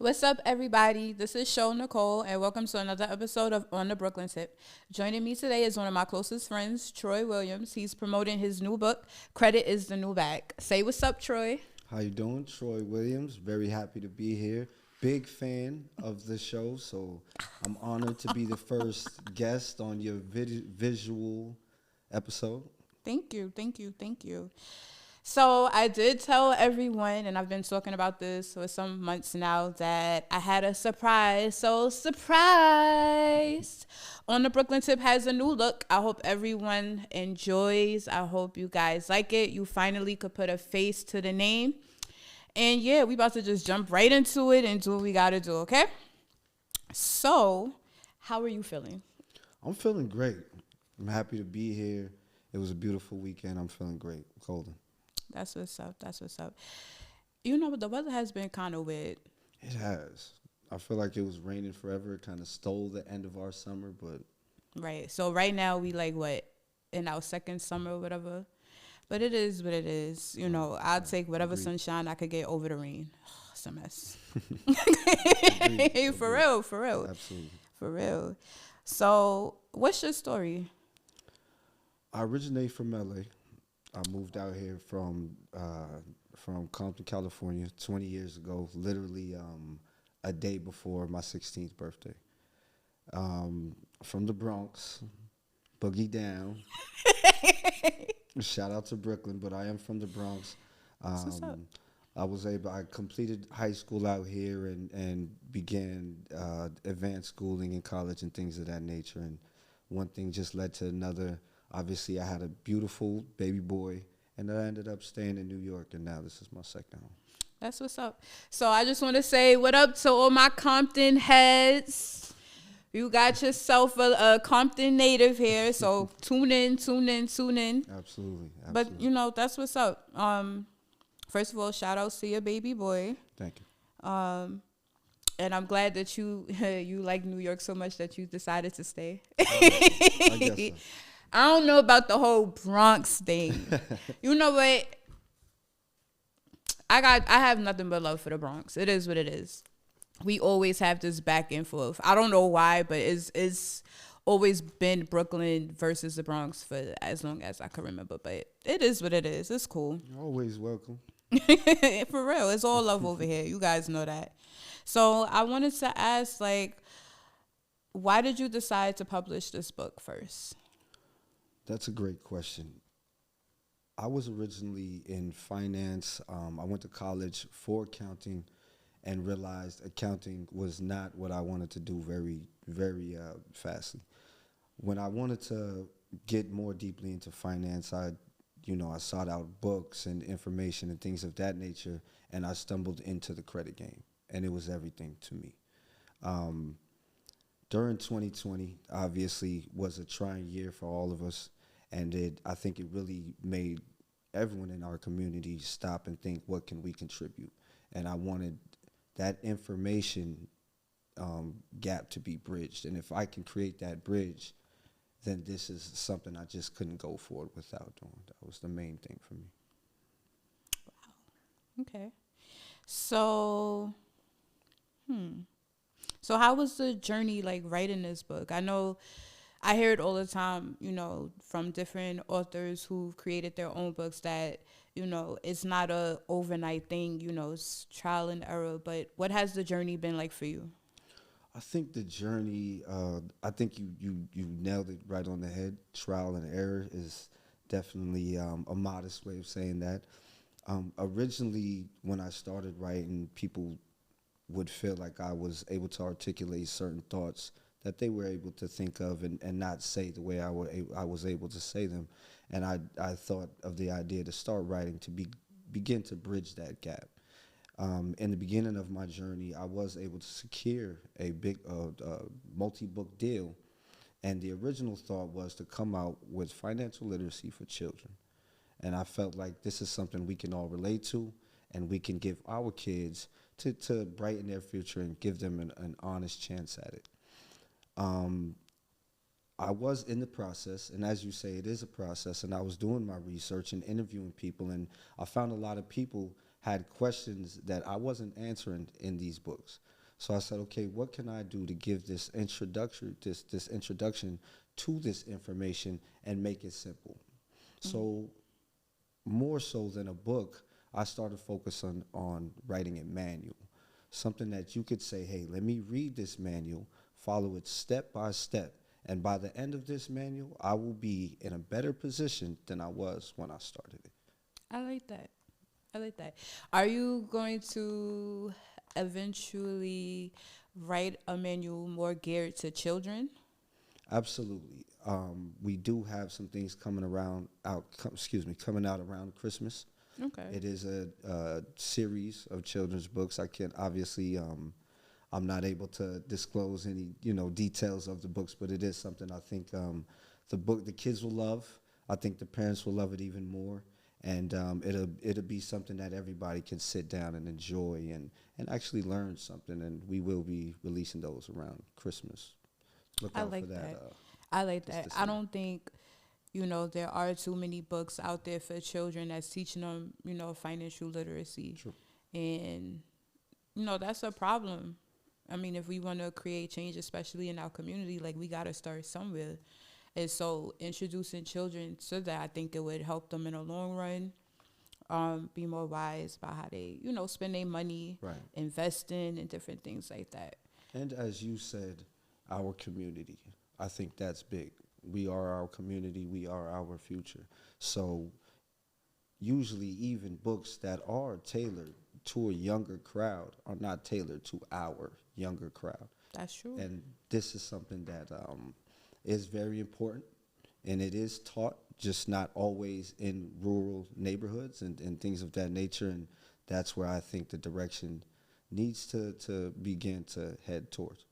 What's up, everybody? This is Nicole, and welcome to another episode of On the Brooklyn Tip. Joining me today is one of my closest friends, Troy Williams. He's promoting his new book, Credit is the New Bag. Say what's up, Troy. How you doing? Troy Williams. Very happy to be here. Big fan of the show, so I'm honored to be the first guest on your visual episode. Thank you, thank you, thank you. So I did tell everyone, and I've been talking about this for some months now, that I had a surprise. So surprise! On the Brooklyn Tip has a new look. I hope everyone enjoys. I hope you guys like it. You finally could put a face to the name. And yeah, we about to just jump right into it and do what we got to do, okay? So, how are you feeling? I'm feeling great. I'm happy to be here. It was a beautiful weekend. I'm feeling great. Golden. That's what's up. That's what's up. You know, the weather has been kind of weird. It has. I feel like it was raining forever. It kind of stole the end of our summer, but... Right. So right now we like what? In our second summer or whatever. But it is what it is. You know, I'll take whatever sunshine I could get over the rain. It's a mess. Agreed. For real, for real. Absolutely. For real. So what's your story? I originate from LA. I moved out here from Compton, California, 20 years ago. Literally a day before my 16th birthday. From the Bronx, boogie down. Shout out to Brooklyn, but I am from the Bronx. What's up? I completed high school out here and began advanced schooling in college and things of that nature. And one thing just led to another. Obviously, I had a beautiful baby boy, and I ended up staying in New York, and now this is my second home. That's what's up. So I just want to say what up to all my Compton heads. You got yourself a Compton native here, so tune in. Absolutely. But, you know, that's what's up. First of all, shout out to your baby boy. Thank you. And I'm glad that you you like New York so much that you decided to stay. I guess so. I don't know about the whole Bronx thing. You know what? I have nothing but love for the Bronx. It is what it is. We always have this back and forth. I don't know why, but it's always been Brooklyn versus the Bronx for as long as I can remember. But it is what it is. It's cool. You're always welcome. For real. It's all love over here. You guys know that. So I wanted to ask, like, why did you decide to publish this book first? That's a great question. I was originally in finance. I went to college for accounting and realized accounting was not what I wanted to do very fastly. When I wanted to get more deeply into finance, I sought out books and information and things of that nature, and I stumbled into the credit game, and it was everything to me. During 2020, obviously, was a trying year for all of us, and I think it really made everyone in our community stop and think, what can we contribute? And I wanted that information gap to be bridged. And if I can create that bridge, then this is something I just couldn't go forward without doing. That was the main thing for me. Wow. Okay. So, So how was the journey like writing this book? I know I hear it all the time, you know, from different authors who've created their own books that, you know, it's not a overnight thing, you know, it's trial and error. But what has the journey been like for you? I think the journey, I think you nailed it right on the head. Trial and error is definitely a modest way of saying that. Originally, when I started writing, people would feel like I was able to articulate certain thoughts that they were able to think of and not say the way I was able to say them. And I thought of the idea to start writing to begin to bridge that gap. In the beginning of my journey, I was able to secure a big multi-book deal. And the original thought was to come out with financial literacy for children. And I felt like this is something we can all relate to, and we can give our kids to brighten their future and give them an honest chance at it. I was in the process, and as you say, it is a process, and I was doing my research and interviewing people, and I found a lot of people had questions that I wasn't answering in these books. So I said, okay, what can I do to give this introduction to this information and make it simple? So more so than a book, I started focusing on writing a manual, something that you could say, hey, let me read this manual, follow it step by step, and by the end of this manual, I will be in a better position than I was when I started it. I like that. I like that. Are you going to eventually write a manual more geared to children? Absolutely. We do have some things coming coming out around Christmas. Okay. It is a series of children's books. I can't obviously, I'm not able to disclose any, details of the books, but it is something I think the kids will love. I think the parents will love it even more, and it'll be something that everybody can sit down and enjoy and actually learn something. And we will be releasing those around Christmas. Look out for that. I like that. I don't think, there are too many books out there for children that's teaching them, financial literacy. True. And, that's a problem. I mean, if we want to create change, especially in our community, like, we got to start somewhere. And so introducing children to that, I think it would help them in the long run, be more wise about how they, spend their money, Right. invest in, and different things like that. And as you said, our community, I think that's big. We are our community. We are our future. So usually even books that are tailored to a younger crowd are not tailored to our younger crowd. That's true. And this is something that is very important, and it is taught, just not always in rural neighborhoods and things of that nature. And that's where I think the direction needs to begin to head towards.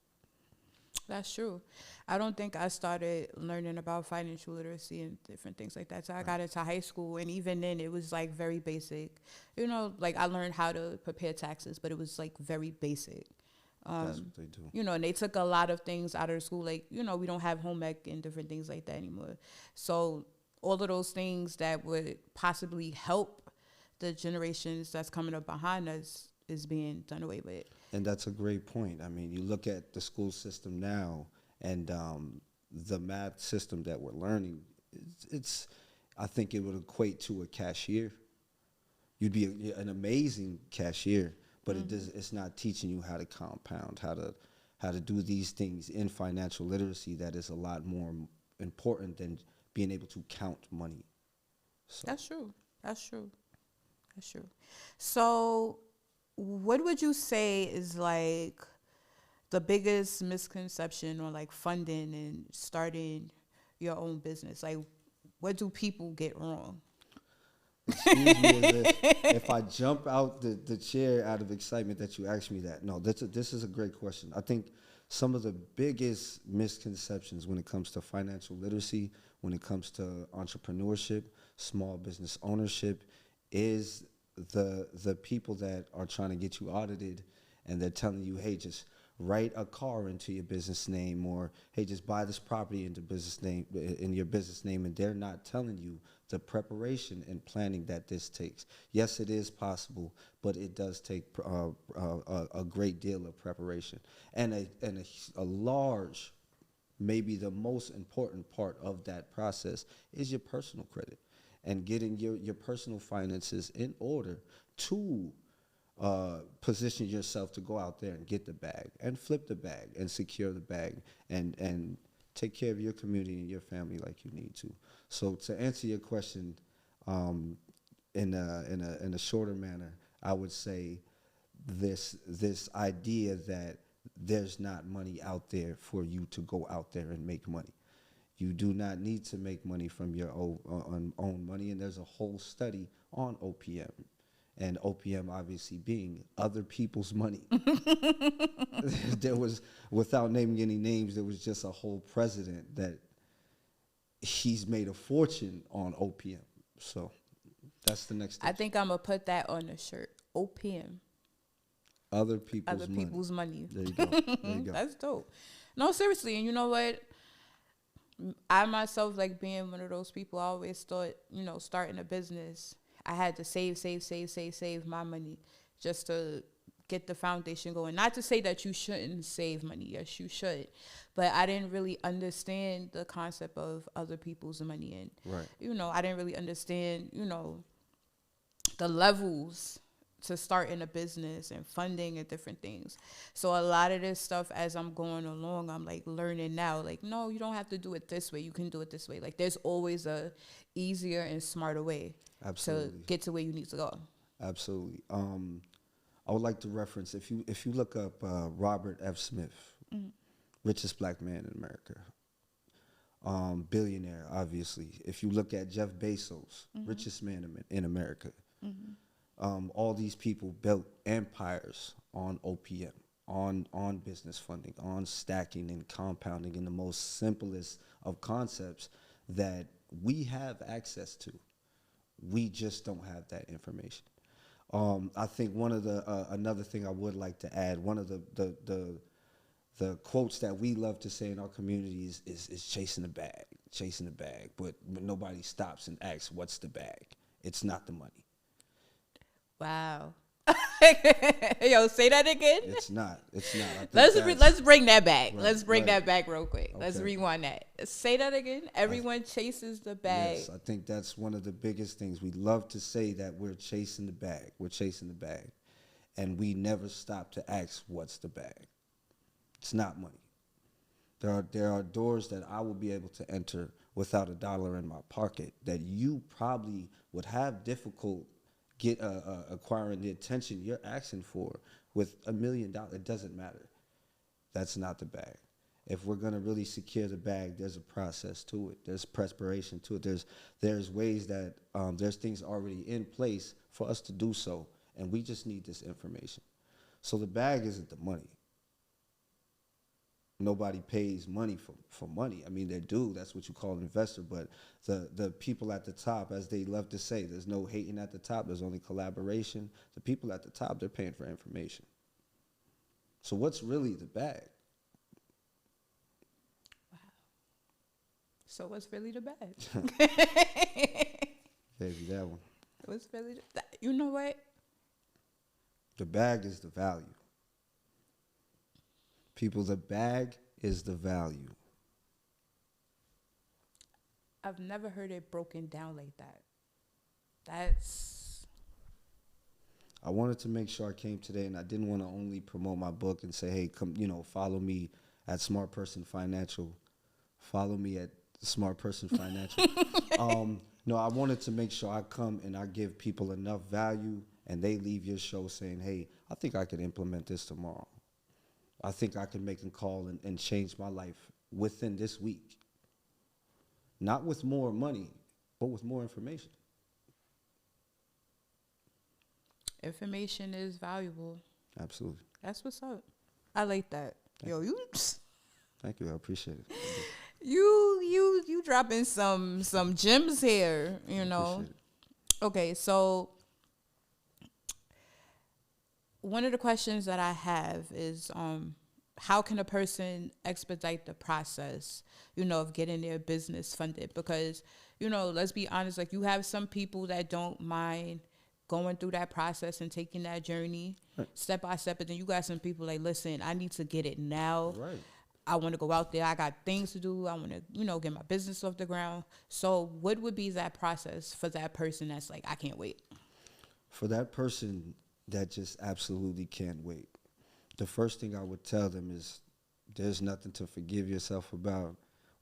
That's true. I don't think I started learning about financial literacy and different things like that. So I got into high school, and even then it was like very basic. Like I learned how to prepare taxes, but it was like very basic. That's what they do. And they took a lot of things out of the school. Like, we don't have home ec and different things like that anymore. So all of those things that would possibly help the generations that's coming up behind us is being done away with. And that's a great point. I mean, you look at the school system now, and the math system that we're learning, I think it would equate to a cashier. You'd be an amazing cashier, but it's not teaching you how to compound, how to do these things in financial literacy that is a lot more important than being able to count money. So. That's true. So what would you say is like the biggest misconception on like funding and starting your own business? Like, what do people get wrong? Excuse me, if I jump out the chair out of excitement that you asked me that. No, this is a great question. I think some of the biggest misconceptions when it comes to financial literacy, when it comes to entrepreneurship, small business ownership, is the people that are trying to get you audited, and they're telling you, hey, just write a car into your business name, or hey, just buy this property into your business name, and they're not telling you the preparation and planning that this takes. Yes, it is possible, but it does take a great deal of preparation, and a large, maybe the most important part of that process is your personal credit and getting your personal finances in order to position yourself to go out there and get the bag and flip the bag and secure the bag and take care of your community and your family like you need to. So to answer your question in a shorter manner, I would say this idea that there's not money out there for you to go out there and make money. You do not need to make money from your own money, and there's a whole study on OPM. And OPM obviously being other people's money. There was, without naming any names, there was just a whole president that he's made a fortune on OPM. So that's the next step. I think I'm going to put that on the shirt. OPM. Other people's money. There you go. There you go. That's dope. No, seriously. And you know what? I myself, like being one of those people, I always thought, starting a business, I had to save my money just to get the foundation going. Not to say that you shouldn't save money. Yes, you should. But I didn't really understand the concept of other people's money. And, I didn't really understand, the levels to starting a business and funding and different things. So a lot of this stuff, as I'm going along, I'm like learning now, like, no, you don't have to do it this way. You can do it this way. Like, there's always a easier and smarter way to get to where you need to go. Absolutely. I would like to reference, if you look up Robert F. Smith, richest black man in America, billionaire, obviously. If you look at Jeff Bezos, richest man in America, all these people built empires on OPM, on business funding, on stacking and compounding in the most simplest of concepts that we have access to. We just don't have that information. I think one of the another thing I would like to add, one of the quotes that we love to say in our communities is chasing the bag, but nobody stops and asks, what's the bag? It's not the money. Wow. Yo, say that again. It's not. Let's bring that back. Right, let's bring that back real quick. Okay. Let's rewind that. Say that again. Everyone chases the bag. Yes, I think that's one of the biggest things. We love to say that we're chasing the bag. We're chasing the bag. And we never stop to ask, what's the bag? It's not money. There are doors that I will be able to enter without $1 in my pocket that you probably would have difficult acquiring the attention you're asking for with $1 million. It doesn't matter. That's not the bag. If we're going to really secure the bag, there's a process to it. There's preparation to it. There's ways that there's things already in place for us to do so, and we just need this information. So the bag isn't the money. Nobody pays money for money. I mean, they do. That's what you call an investor. But the people at the top, as they love to say, there's no hating at the top. There's only collaboration. The people at the top, they're paying for information. So what's really the bag? Wow. So what's really the bag? Maybe that one. What's really you know what? The bag is the value. People, the bag is the value. I've never heard it broken down like that. That's... I wanted to make sure I came today, and I didn't want to only promote my book and say, hey, come, follow me at Smart Person Financial. Follow me at Smart Person Financial. No, I wanted to make sure I come and I give people enough value, and they leave your show saying, hey, I think I could implement this tomorrow. I think I can make a call and change my life within this week. Not with more money, but with more information. Information is valuable. Absolutely. That's what's up. I like that. Thank you. I appreciate it. You dropping some gems here, Okay, so one of the questions that I have is how can a person expedite the process, of getting their business funded? Because, let's be honest, like, you have some people that don't mind going through that process and taking that journey step by step. But then you got some people like, listen, I need to get it now. Right. I want to go out there. I got things to do. I want to, get my business off the ground. So what would be that process for that person that's like, I can't wait? For that person that just absolutely can't wait, the first thing I would tell them is there's nothing to forgive yourself about.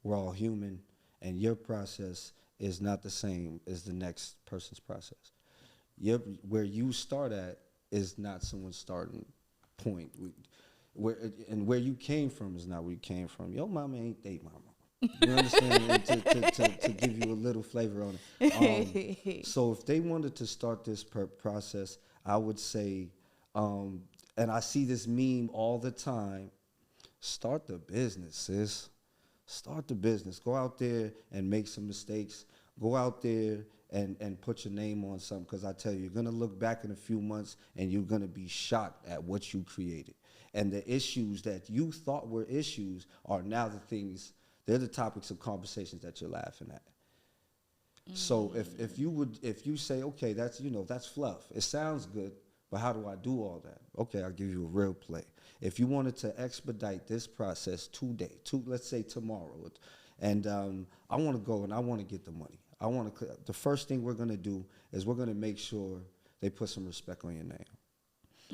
We're all human, and your process is not the same as the next person's process. Where you start at is not someone's starting point. Where you came from is not where you came from. Your mama ain't they mama. You understand? to give you a little flavor on it. So if they wanted to start this process, I would say, and I see this meme all the time, start the business, sis. Start the business. Go out there and make some mistakes. Go out there and put your name on something, because I tell you, you're going to look back in a few months and you're going to be shocked at what you created. And the issues that you thought were issues are now the things, they're the topics of conversations that you're laughing at. So if you say, okay, that's, that's fluff. It sounds good, but how do I do all that? Okay, I'll give you a real play. If you wanted to expedite this process today, let's say tomorrow, and I want to go and I want to get the money. The first thing we're going to do is we're going to make sure they put some respect on your name.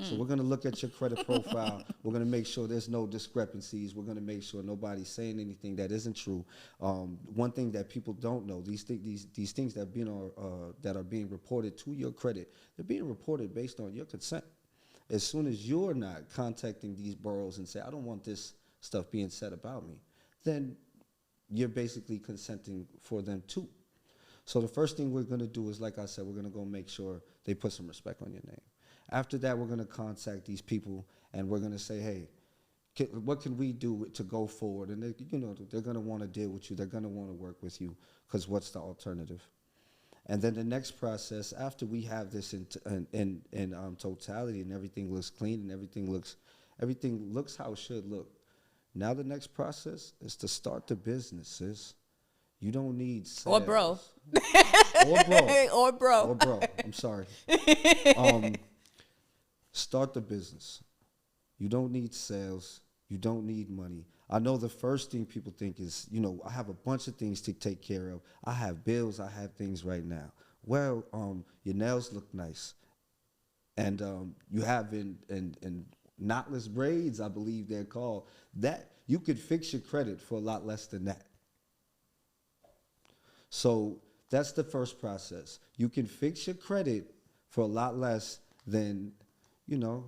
So we're going to look at your credit profile. We're going to make sure there's no discrepancies. We're going to make sure nobody's saying anything that isn't true. One thing that people don't know, these things that are being reported to your credit, they're being reported based on your consent. As soon as you're not contacting these bureaus and say, I don't want this stuff being said about me, then you're basically consenting for them too. So the first thing we're going to do is, like I said, we're going to go make sure they put some respect on your name. After that, we're going to contact these people and we're going to say, hey, what can we do to go forward? And they're going to want to deal with you. They're going to want to work with you, because what's the alternative? And then the next process, after we have this in totality and everything looks clean and everything looks how it should look. Now the next process is to start the business, sis. You don't need sales. Or bro. Or bro. Or bro. Or bro. I'm sorry. Start the business. You don't need sales. You don't need money. I know the first thing people think is, I have a bunch of things to take care of. I have bills. I have things right now. Well, your nails look nice. And you have in knotless braids, I believe they're called, that you could fix your credit for a lot less than that. So that's the first process. You can fix your credit for a lot less than, Now,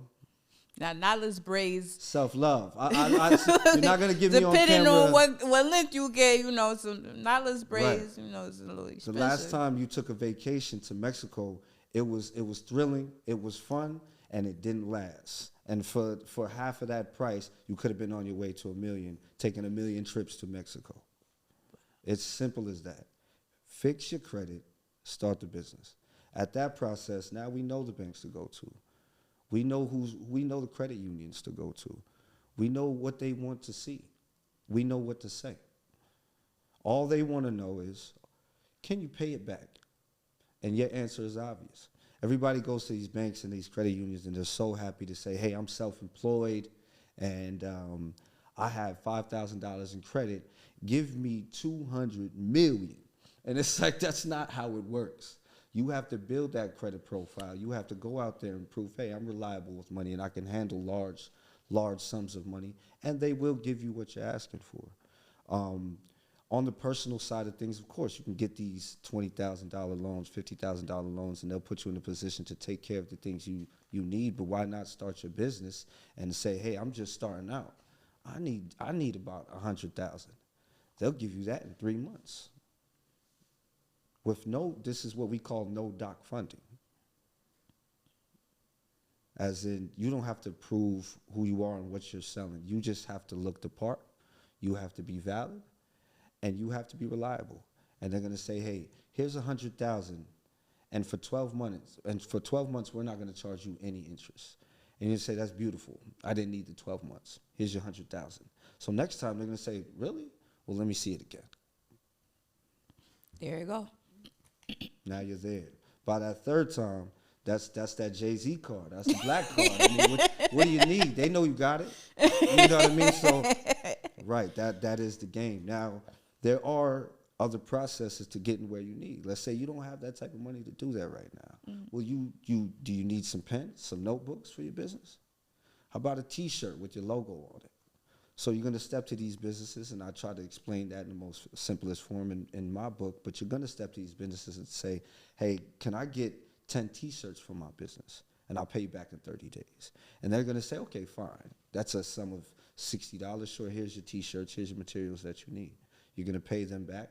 knotless braids. Self-love. You're not going to give me on camera. Depending on what length you get, some knotless braids, right. Is a little expensive. The last time you took a vacation to Mexico, it was thrilling, it was fun, and it didn't last. And for half of that price, you could have been on your way to $1 million, taking 1 million trips to Mexico. It's simple as that. Fix your credit, start the business. At that process, now we know the banks to go to. We know the credit unions to go to. We know what they want to see. We know what to say. All they want to know is, can you pay it back? And your answer is obvious. Everybody goes to these banks and these credit unions and they're so happy to say, hey, I'm self-employed and I have $5,000 in credit. Give me $200 million. And it's like, that's not how it works. You have to build that credit profile. You have to go out there and prove, hey, I'm reliable with money and I can handle large sums of money. And they will give you what you're asking for. On the personal side of things, of course, you can get these $20,000 loans, $50,000 loans, and they'll put you in a position to take care of the things you need. But why not start your business and say, hey, I'm just starting out. I need about $100,000. They'll give you that in 3 months. This is what we call no doc funding. As in, you don't have to prove who you are and what you're selling. You just have to look the part. You have to be valid, and you have to be reliable. And they're going to say, hey, here's $100,000, and for 12 months, we're not going to charge you any interest. And you say, that's beautiful. I didn't need the 12 months. Here's your $100,000. So next time they're going to say, really? Well, let me see it again. There you go. Now you're there. By that third time, that's that Jay-Z card. That's the black card. I mean, what do you need? They know you got it. You know what I mean? So, right, that is the game. Now, there are other processes to getting where you need. Let's say you don't have that type of money to do that right now. Mm-hmm. Well, do you need some pens, some notebooks for your business? How about a T-shirt with your logo on it? So you're going to step to these businesses, and I try to explain that in the most simplest form in my book, but you're going to step to these businesses and say, hey, can I get 10 T-shirts for my business? And I'll pay you back in 30 days. And they're going to say, okay, fine. That's a sum of $60. Sure, here's your T-shirts. Here's your materials that you need. You're going to pay them back,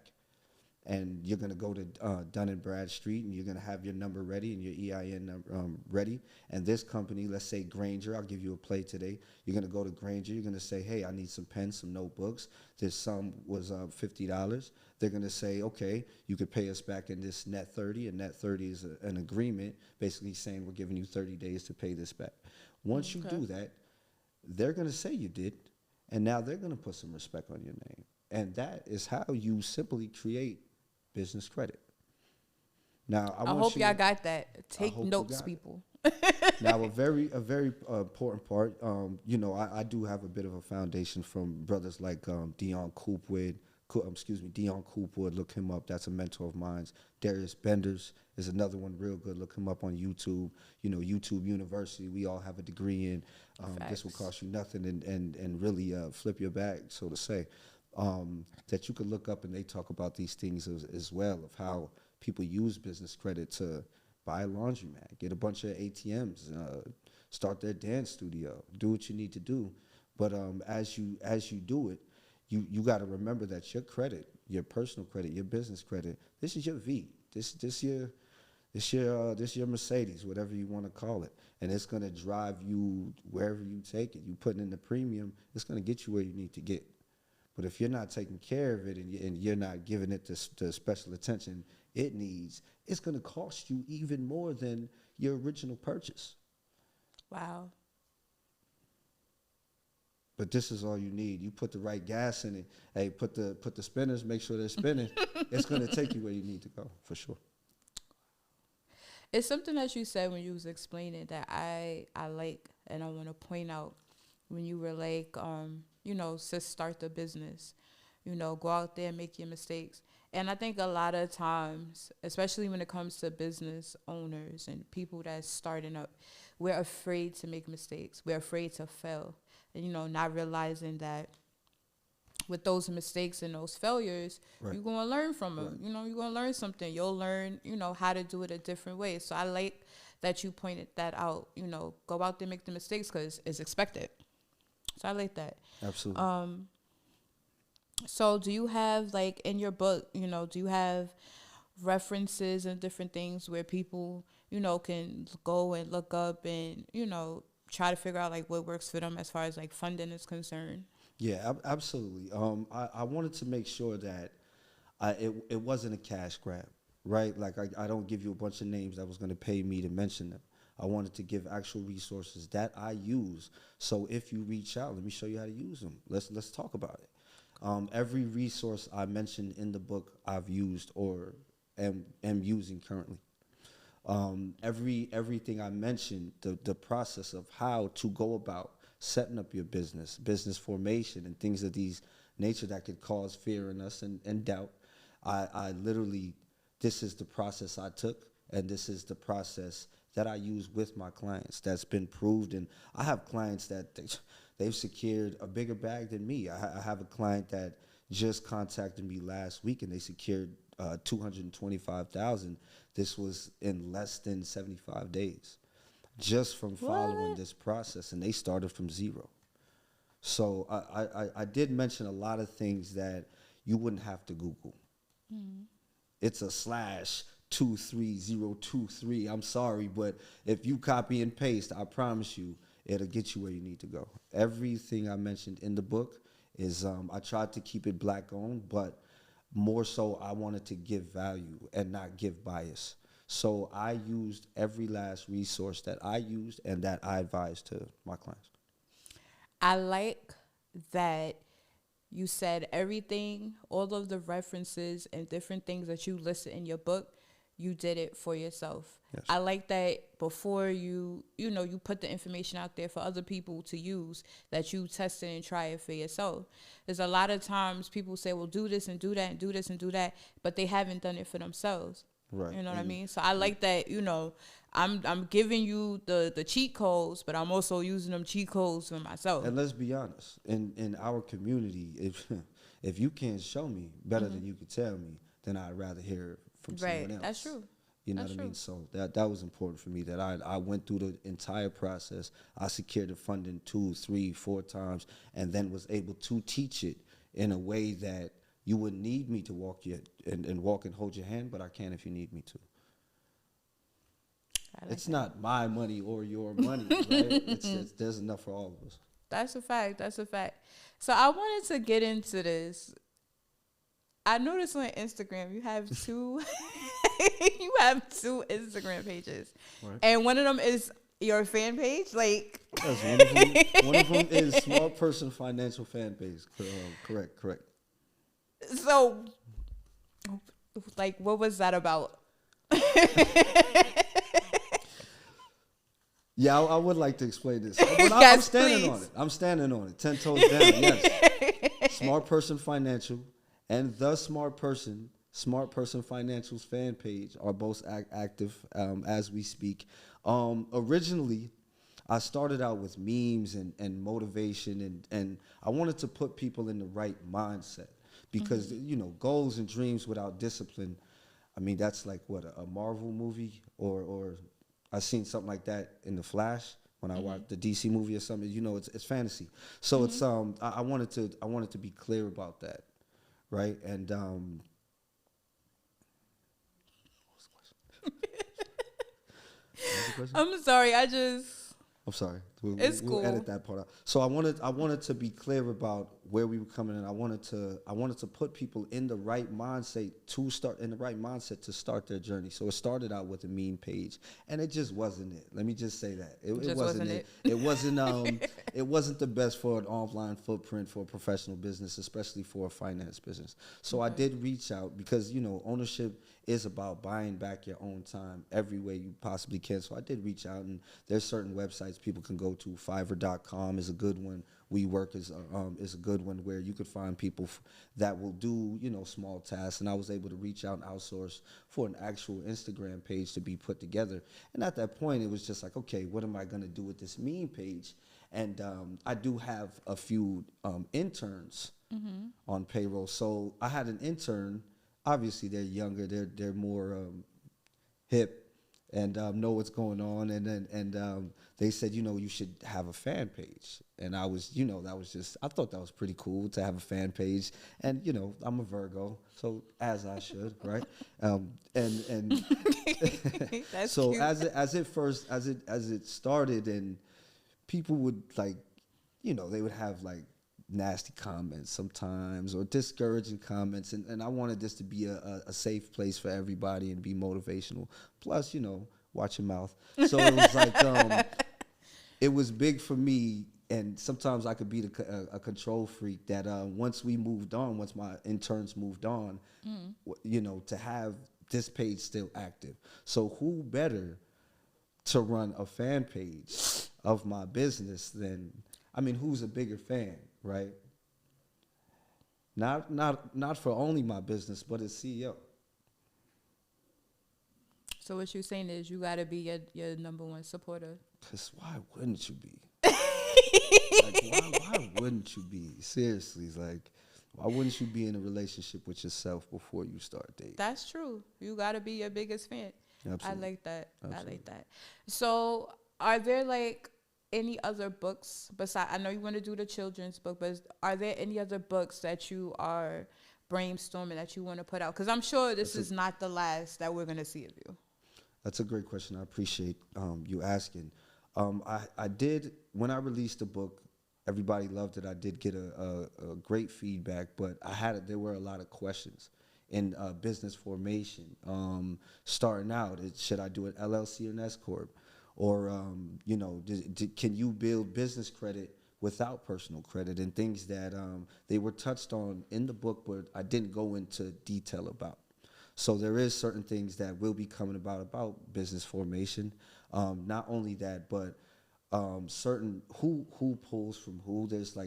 and you're going to go to Dun & Bradstreet, and you're going to have your number ready and your EIN ready. And this company, let's say Granger, I'll give you a play today. You're going to go to Granger. You're going to say, hey, I need some pens, some notebooks. This sum was $50. They're going to say, okay, you could pay us back in this net 30, and net 30 is an agreement basically saying we're giving you 30 days to pay this back. Once you do that, they're going to say you did, and now they're going to put some respect on your name. And that is how you simply create business credit. Now, I hope y'all got that. Take notes, people. Now, a very important part. I do have a bit of a foundation from brothers like Dion Coopwood. Dion Coopwood. Look him up. That's a mentor of mine. Darius Benders is another one real good. Look him up on YouTube. YouTube University. We all have a degree in. This will cost you nothing and really flip your bag, so to say. That you could look up, and they talk about these things as well, of how people use business credit to buy a laundromat, get a bunch of ATMs, start their dance studio, do what you need to do. But as you do it, you got to remember that your credit, your personal credit, your business credit, this is your V. This your Mercedes, whatever you want to call it, and it's gonna drive you wherever you take it. You putting in the premium, it's gonna get you where you need to get. But if you're not taking care of it and you're not giving it the special attention it needs, it's going to cost you even more than your original purchase. Wow. But this is all you need. You put the right gas in it. Hey, put the spinners, make sure they're spinning. It's going to take you where you need to go, for sure. It's something that you said when you was explaining that I like, and I want to point out when you were like, to start the business, go out there and make your mistakes. And I think a lot of times, especially when it comes to business owners and people that's starting up, we're afraid to make mistakes. We're afraid to fail. And, not realizing that with those mistakes and those failures, right, you're going to learn from them. Right. You're going to learn something. You'll learn, how to do it a different way. So I like that you pointed that out. Go out there, make the mistakes because it's expected. So I like that. Absolutely. So do you have, like, in your book, do you have references and different things where people, can go and look up and, try to figure out, like, what works for them as far as, like, funding is concerned? Yeah, absolutely. I wanted to make sure that it wasn't a cash grab, right? Like, I don't give you a bunch of names that was going to pay me to mention them. I wanted to give actual resources that I use. So if you reach out, let me show you how to use them. Let's talk about it. Every resource I mentioned in the book I've used or am using currently. Everything I mentioned, the process of how to go about setting up your business formation, and things of these nature that could cause fear in us and doubt. I literally, this is the process I took, and this is the process that I use with my clients that's been proved. And I have clients that they've secured a bigger bag than me. I have a client that just contacted me last week, and they secured $225,000. This was in less than 75 days, just from following this process, and they started from zero. So I did mention a lot of things that you wouldn't have to Google. Mm. It's a /23023. I'm sorry, but if you copy and paste, I promise you, it'll get you where you need to go. Everything I mentioned in the book is, I tried to keep it black owned, but more so I wanted to give value and not give bias. So I used every last resource that I used and that I advised to my clients. I like that you said everything, all of the references and different things that you listed in your book, you did it for yourself. Yes. I like that before you put the information out there for other people to use, that you test it and try it for yourself. There's a lot of times people say, well, do this and do that and do this and do that, but they haven't done it for themselves. Right. You know what I mean? So I like that, I'm giving you the cheat codes, but I'm also using them cheat codes for myself. And let's be honest, in our community, if you can't show me better than you could tell me, then I'd rather hear from someone else. That's true. You know what I mean? So that was important for me, that I went through the entire process. I secured the funding 2, 3, 4 times, and then was able to teach it in a way that you wouldn't need me to walk and hold your hand, but I can if you need me to. It's not my money or your money, right? There's enough for all of us. That's a fact. So I wanted to get into this. I noticed on Instagram you have two Instagram pages, right, and one of them is your fan page. Like, yes, one of them is Small Person Financial Fan Page. Correct. So, like, what was that about? Yeah, I would like to explain this. But I'm Yes, standing on please. it. I'm standing on it. 10 toes down. Yes. Smart Person Financial and the Smart Person Financial's fan page are both active as we speak. Originally, I started out with memes and motivation, and I wanted to put people in the right mindset because, goals and dreams without discipline, I mean, that's like what, a Marvel movie or I seen something like that in The Flash when I watched the DC movie or something. It's fantasy. So it's I wanted to be clear about that, right? And what was the question? I'm sorry. I just. I'm sorry. We'll, It's we'll cool. edit that part out. So I wanted to be clear about where we were coming in. I wanted to put people in the right mindset to start their journey. So it started out with a meme page, and it just wasn't it. Let me just say that it wasn't it. It wasn't it wasn't the best for an offline footprint for a professional business, especially for a finance business. So I did reach out because ownership is about buying back your own time every way you possibly can. So I did reach out, and there's certain websites people can go to. Fiverr.com is a good one. WeWork is a good one where you could find people that will do small tasks. And I was able to reach out and outsource for an actual Instagram page to be put together. And at that point, it was just like, okay, what am I going to do with this meme page? And I do have a few interns on payroll. So I had an intern. Obviously, they're younger. They're more hip and know what's going on. And they said, you should have a fan page. And I was, I thought that was pretty cool to have a fan page. And I'm a Virgo, so as I should, right? And That's so cute. as it started, and people would they would have nasty comments sometimes or discouraging comments, and I wanted this to be a safe place for everybody and be motivational. Plus, watch your mouth. So it was it was big for me, and sometimes I could be a control freak that once my interns moved on, to have this page still active. So who better to run a fan page of my business than, who's a bigger fan, right? Not for only my business, but as CEO. So what you're saying is you gotta be your number one supporter. Because why wouldn't you be? Why wouldn't you be? Seriously, why wouldn't you be in a relationship with yourself before you start dating? That's true. You gotta be your biggest fan. Absolutely. I like that. Absolutely. I like that. So are there any other books besides, I know you want to do the children's book, but are there any other books that you are brainstorming that you want to put out? Because I'm sure this is not the last that we're going to see of you. That's a great question. I appreciate you asking. I did, when I released the book, everybody loved it. I did get a great feedback, but there were a lot of questions in business formation. Starting out, should I do an LLC or an S Corp? Or, can you build business credit without personal credit, and things that they were touched on in the book, but I didn't go into detail about. So there is certain things that will be coming about business formation. Not only that, but certain who pulls from who. There's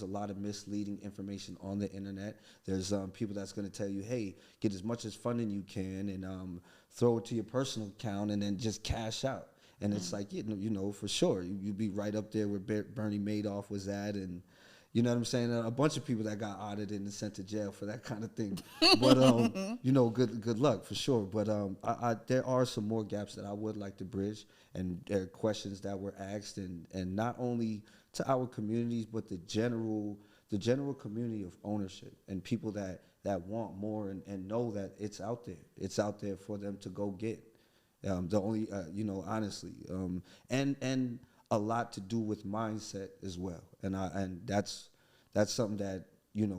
a lot of misleading information on the internet. There's people that's going to tell you, hey, get as much as funding you can and throw it to your personal account and then just cash out. And it's for sure, you'd be right up there where Bernie Madoff was at, and you know what I'm saying? A bunch of people that got audited and sent to jail for that kind of thing. But, good luck for sure. But there are some more gaps that I would like to bridge, and there are questions that were asked, and not only to our communities, but the general community of ownership and people that want more and know that it's out there. It's out there for them to go get. The only, honestly, and a lot to do with mindset as well, and that's something that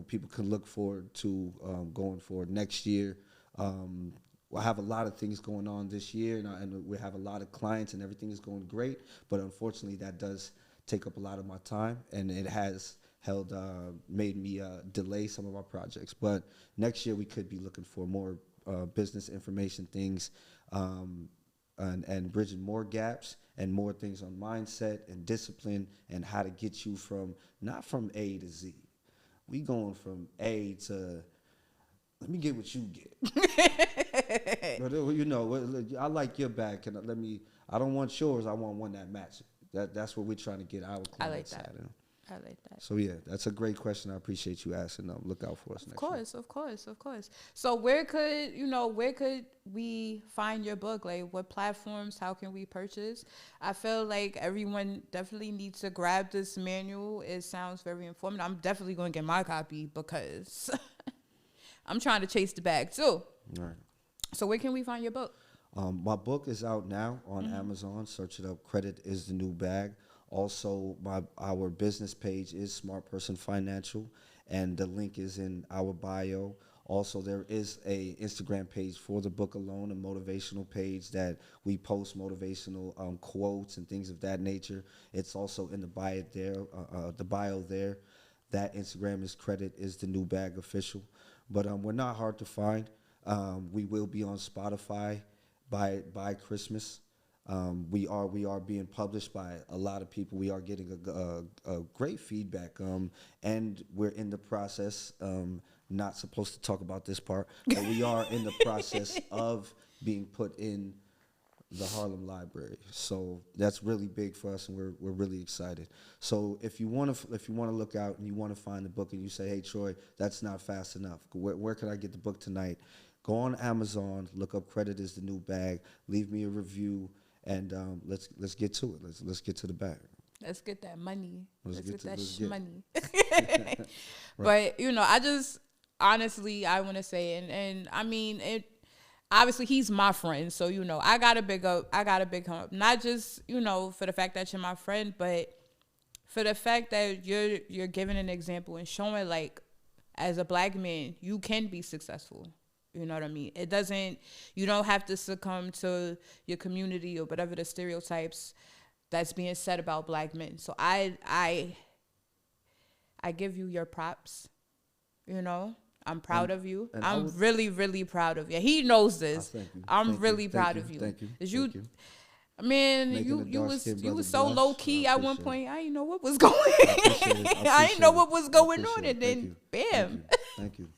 people can look forward to going forward next year. I have a lot of things going on this year, and we have a lot of clients, and everything is going great. But unfortunately, that does take up a lot of my time, and it has made me delay some of our projects. But next year, we could be looking for more business information things. and bridging more gaps and more things on mindset and discipline and how to get you from, not from A to Z. We going from A to, let me get what you get. But you know, I like your bag. I don't want yours. I want one that matches. That's what we're trying to get our clients at. I like that. So yeah, that's a great question. I appreciate you asking. Look out for us next week. Of course. So where could we find your book? Like what platforms? How can we purchase? I feel like everyone definitely needs to grab this manual. It sounds very informative. I'm definitely going to get my copy because I'm trying to chase the bag too. All right. So where can we find your book? My book is out now on Amazon. Search it up. Credit is the New Bag. Also, our business page is Smart Person Financial, and the link is in our bio. Also, there is a Instagram page for the book alone, a motivational page that we post motivational quotes and things of that nature. It's also in the bio there. That Instagram is Credit is the New Bag Official. But we're not hard to find. We will be on Spotify by Christmas. We are being published by a lot of people. We are getting a great feedback, and we're in the process. Not supposed to talk about this part, but we are in the process of being put in the Harlem Library. So that's really big for us, and we're really excited. So if you want to look out and you want to find the book, and you say, "Hey Troy, that's not fast enough. Where can I get the book tonight?" Go on Amazon, look up Credit is the New Bag, leave me a review. And let's get to it. Let's get to the bag. Let's get that money. Let's get that money. Right. But I just honestly I want to say, and I mean it. Obviously, he's my friend, so I gotta big up. Not just for the fact that you're my friend, but for the fact that you're giving an example and showing like, as a black man, you can be successful. You know what I mean? You don't have to succumb to your community or whatever the stereotypes that's being said about black men. So I give you your props. I'm proud of you. I'm really, really proud of you. He knows this. I'm really proud of you. Thank you. I mean, you was so low key at one point. I didn't know what was going on. I didn't know what was going on, and then bam. Thank you.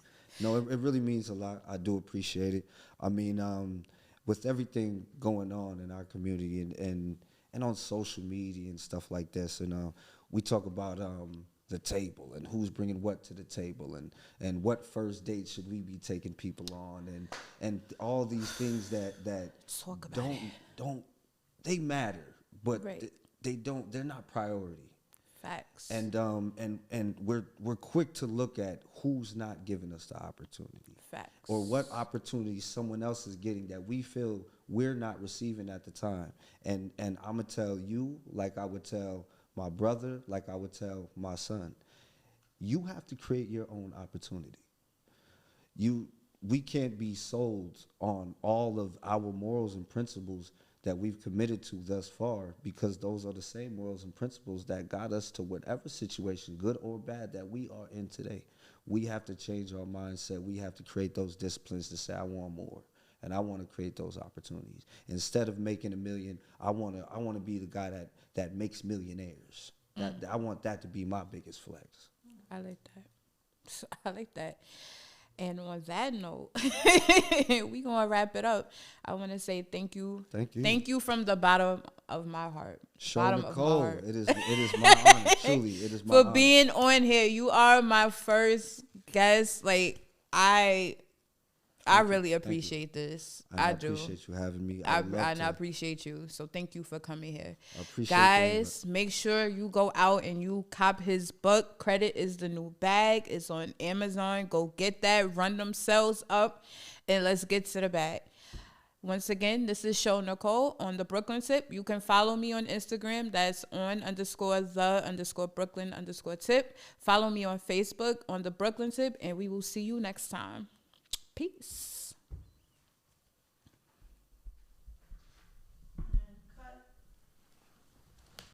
No, it really means a lot. I do appreciate it. I mean, with everything going on in our community and on social media and stuff like this, and we talk about the table and who's bringing what to the table and what first date should we be taking people on and all these things that don't they matter, but right. they're not priority. Facts. And we're quick to look at who's not giving us the opportunity. Facts. Or what opportunity someone else is getting that we feel we're not receiving at the time. And I'm gonna tell you, like I would tell my brother, like I would tell my son, you have to create your own opportunity. We can't be sold on all of our morals and principles that we've committed to thus far, because those are the same morals and principles that got us to whatever situation, good or bad, that we are in today. We have to change our mindset. We have to create those disciplines to say, I want more, and I want to create those opportunities. Instead of making $1 million, I want to be the guy that makes millionaires. I want that to be my biggest flex. I like that. And on that note, we're going to wrap it up. I want to say thank you. Thank you. Thank you from the bottom of my heart. Nicole, it is my honor. Truly, it is my honor. For being on here. You are my first guest. Like, I really appreciate this. I do. I appreciate you having me. I appreciate you. So thank you for coming here. I appreciate guys, make sure you go out and you cop his book. Credit is the New Bag. It's on Amazon. Go get that. Run them sales up. And let's get to the bag. Once again, this is Show Nicole on the Brooklyn Tip. You can follow me on Instagram. That's on_the_Brooklyn_tip. Follow me on Facebook on the Brooklyn Tip. And we will see you next time. Peace.